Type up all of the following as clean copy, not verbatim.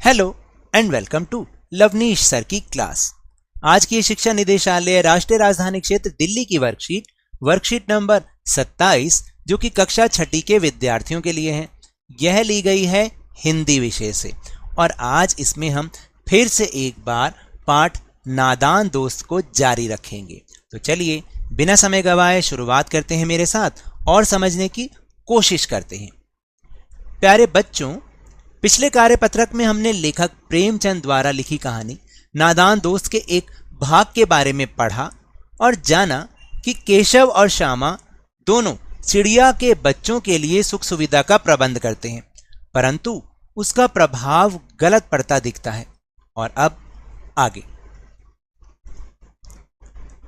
Hello and welcome to Lavneesh sir की class. आज की शिक्षा निदेशालय राष्ट्रीय राजधानी क्षेत्र दिल्ली की वर्कशीट नंबर 27 जो कि कक्षा छठी के विद्यार्थियों के लिए है, यह ली गई है हिंदी विषय से। और आज इसमें हम फिर से एक बार पाठ नादान दोस्त को जारी रखेंगे। तो चलिए बिना समय गवाए शुरुआत करते हैं मेरे साथ और समझने की कोशिश करते हैं। प्यारे बच्चों, पिछले कार्यपत्रक में हमने लेखक प्रेमचंद द्वारा लिखी कहानी नादान दोस्त के एक भाग के बारे में पढ़ा और जाना कि केशव और श्यामा दोनों चिड़िया के बच्चों के लिए सुख सुविधा का प्रबंध करते हैं, परंतु उसका प्रभाव गलत पड़ता दिखता है। और अब आगे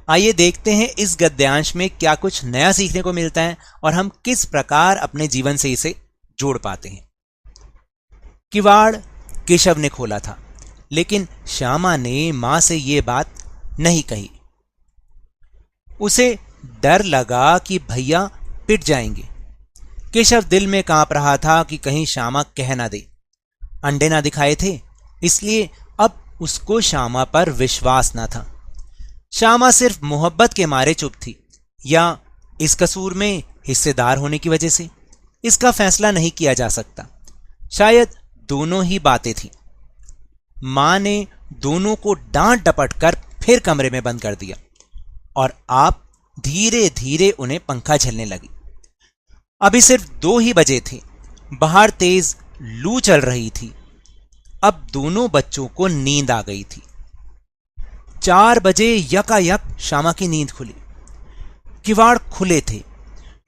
आइए देखते हैं इस गद्यांश में क्या कुछ नया सीखने को मिलता है और हम किस प्रकार अपने जीवन से इसे जोड़ पाते हैं। किवाड़ केशव ने खोला था, लेकिन श्यामा ने मां से यह बात नहीं कही। उसे डर लगा कि भैया पिट जाएंगे। केशव दिल में कांप रहा था कि कहीं श्यामा कह ना दे। अंडे ना दिखाए थे, इसलिए अब उसको श्यामा पर विश्वास ना था। श्यामा सिर्फ मोहब्बत के मारे चुप थी या इस कसूर में हिस्सेदार होने की वजह से, इसका फैसला नहीं किया जा सकता। शायद दोनों ही बातें थी। मां ने दोनों को डांट डपट कर फिर कमरे में बंद कर दिया और आप धीरे धीरे उन्हें पंखा झलने लगी। अभी सिर्फ 2 ही बजे थे, बाहर तेज लू चल रही थी। अब दोनों बच्चों को नींद आ गई थी। 4 बजे यकायक श्यामा की नींद खुली। किवाड़ खुले थे।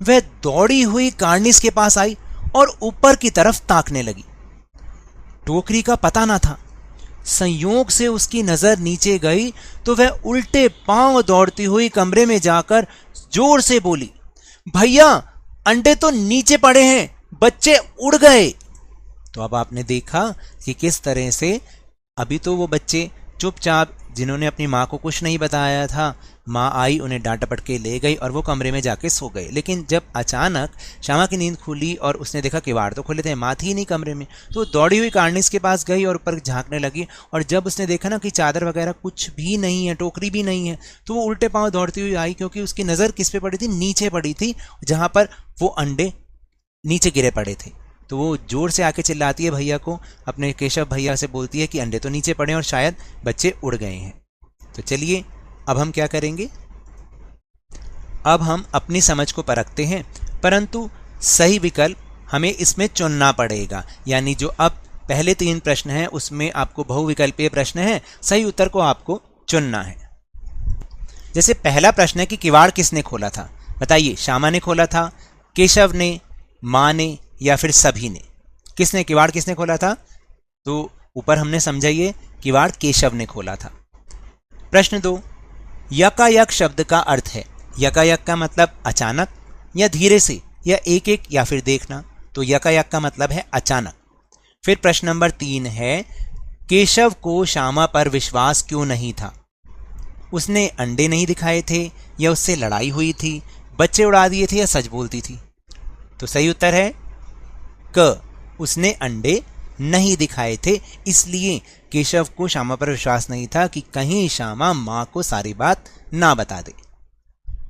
वह दौड़ी हुई कार्निस के पास आई और ऊपर की तरफ ताकने लगी। टोकरी का पता ना था। संयोग से उसकी नजर नीचे गई तो वह उल्टे पांव दौड़ती हुई कमरे में जाकर जोर से बोली, भैया अंडे तो नीचे पड़े हैं, बच्चे उड़ गए। तो अब आपने देखा कि किस तरह से अभी तो वो बच्चे चुपचाप, जिन्होंने अपनी माँ को कुछ नहीं बताया था, माँ आई उन्हें डांट डपट के ले गई और वो कमरे में जाके सो गए। लेकिन जब अचानक श्यामा की नींद खुली और उसने देखा किवाड़ तो खुले थे, माँ थी नहीं कमरे में, तो दौड़ी हुई कार्निस के पास गई और ऊपर झांकने लगी। और जब उसने देखा ना कि चादर वगैरह कुछ भी नहीं है, टोकरी भी नहीं है, तो वो उल्टे पांव दौड़ती हुई आई, क्योंकि उसकी नज़र किस पे पड़ी थी? नीचे पड़ी थी, जहाँ पर वो अंडे नीचे गिरे पड़े थे। तो वो जोर से आके चिल्लाती है भैया को, अपने केशव भैया से बोलती है कि अंडे तो नीचे पड़े और शायद बच्चे उड़ गए हैं। तो चलिए अब हम क्या करेंगे, अब हम अपनी समझ को परखते हैं, परंतु सही विकल्प हमें इसमें चुनना पड़ेगा। यानी जो अब पहले 3 प्रश्न हैं उसमें आपको बहुविकल्पीय प्रश्न है, सही उत्तर को आपको चुनना है। जैसे पहला प्रश्न है कि किवाड़ किसने खोला था? बताइए, श्यामा ने खोला था, केशव ने, मां ने या फिर सभी ने? किसने किवाड़ किसने खोला था? तो ऊपर हमने समझाइए किवाड़ केशव ने खोला था। प्रश्न 2, यकायक शब्द का अर्थ है। यकायक का मतलब अचानक या धीरे से या एक एक या फिर देखना, तो यकायक का मतलब है अचानक। फिर प्रश्न नंबर 3 है, केशव को श्यामा पर विश्वास क्यों नहीं था? उसने अंडे नहीं दिखाए थे या उससे लड़ाई हुई थी, बच्चे उड़ा दिए थे या सच बोलती थी? तो सही उत्तर है क, उसने अंडे नहीं दिखाए थे, इसलिए केशव को श्यामा पर विश्वास नहीं था कि कहीं श्यामा मां को सारी बात ना बता दे।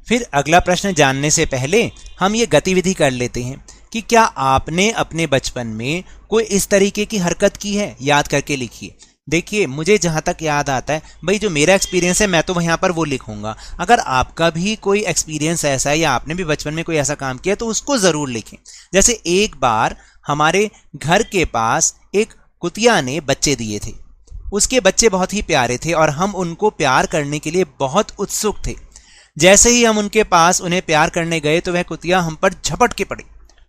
फिर अगला प्रश्न जानने से पहले हम ये गतिविधि कर लेते हैं कि क्या आपने अपने बचपन में कोई इस तरीके की हरकत की है? याद करके लिखिए। देखिए, मुझे जहाँ तक याद आता है, भाई जो मेरा एक्सपीरियंस है मैं तो यहाँ पर वो लिखूंगा। अगर आपका भी कोई एक्सपीरियंस ऐसा है या आपने भी बचपन में कोई ऐसा काम किया तो उसको ज़रूर लिखें। जैसे एक बार हमारे घर के पास एक कुतिया ने बच्चे दिए थे। उसके बच्चे बहुत ही प्यारे थे और हम उनको प्यार करने के लिए बहुत उत्सुक थे। जैसे ही हम उनके पास उन्हें प्यार करने गए तो वह कुतिया हम पर झपट के पड़ी।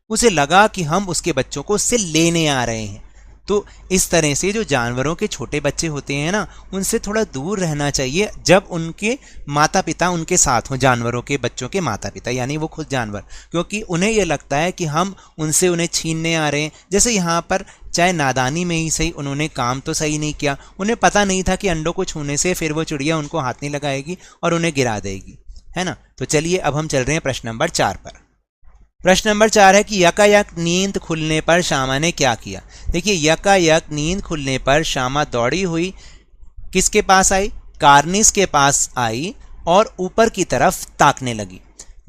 उसे लगा कि हम उसके बच्चों को उससे लेने आ रहे हैं। तो इस तरह से जो जानवरों के छोटे बच्चे होते हैं ना, उनसे थोड़ा दूर रहना चाहिए जब उनके माता पिता उनके साथ हों, जानवरों के बच्चों के माता पिता यानी वो खुद जानवर, क्योंकि उन्हें यह लगता है कि हम उनसे उन्हें छीनने आ रहे हैं। जैसे यहाँ पर चाहे नादानी में ही सही, उन्होंने काम तो सही नहीं किया, उन्हें पता नहीं था कि अंडों को छूने से फिर वो चिड़िया उनको हाथ नहीं लगाएगी और उन्हें गिरा देगी, है ना। तो चलिए अब हम चल रहे हैं प्रश्न नंबर 4 पर। प्रश्न नंबर 4 है कि यकायक नींद खुलने पर श्यामा ने क्या किया। देखिए, यकायक नींद खुलने पर श्यामा दौड़ी हुई किसके पास आई, कार्निस के पास आई और ऊपर की तरफ ताकने लगी।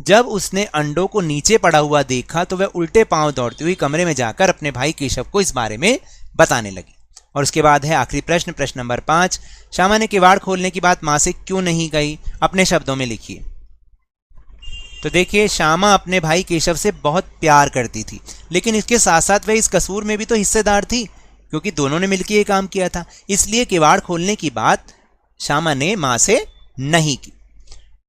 जब उसने अंडों को नीचे पड़ा हुआ देखा तो वह उल्टे पांव दौड़ती हुई कमरे में जाकर अपने भाई केशव को इस बारे में बताने लगी। और उसके बाद है आखिरी प्रश्न, प्रश्न नंबर 5, श्यामा ने किवाड़ खोलने की बात मां से क्यों नहीं कही, अपने शब्दों में लिखिए। तो देखिए, श्यामा अपने भाई केशव से बहुत प्यार करती थी, लेकिन इसके साथ साथ वह इस कसूर में भी तो हिस्सेदार थी, क्योंकि दोनों ने मिलकर ये काम किया था। इसलिए किवाड़ खोलने की बात श्यामा ने मां से नहीं की।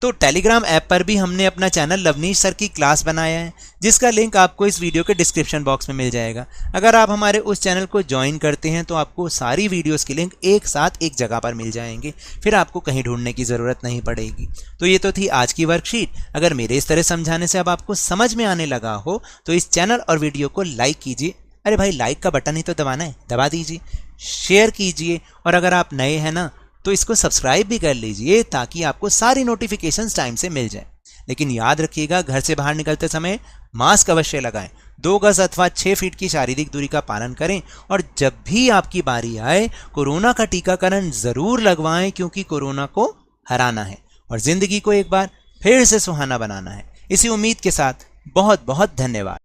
तो टेलीग्राम ऐप पर भी हमने अपना चैनल लवनीश सर की क्लास बनाया है, जिसका लिंक आपको इस वीडियो के डिस्क्रिप्शन बॉक्स में मिल जाएगा। अगर आप हमारे उस चैनल को ज्वाइन करते हैं तो आपको सारी वीडियोस के लिंक एक साथ एक जगह पर मिल जाएंगे, फिर आपको कहीं ढूंढने की ज़रूरत नहीं पड़ेगी। तो ये तो थी आज की वर्कशीट। अगर मेरे इस तरह समझाने से अब आपको समझ में आने लगा हो तो इस चैनल और वीडियो को लाइक कीजिए। अरे भाई, लाइक का बटन ही तो दबाना है, दबा दीजिए। शेयर कीजिए, और अगर आप नए हैं ना तो इसको सब्सक्राइब भी कर लीजिए, ताकि आपको सारी नोटिफिकेशंस टाइम से मिल जाए। लेकिन याद रखिएगा, घर से बाहर निकलते समय मास्क अवश्य लगाएं, 2 गज अथवा 6 फीट की शारीरिक दूरी का पालन करें, और जब भी आपकी बारी आए कोरोना का टीकाकरण जरूर लगवाएं, क्योंकि कोरोना को हराना है और जिंदगी को एक बार फिर से सुहाना बनाना है। इसी उम्मीद के साथ बहुत बहुत धन्यवाद।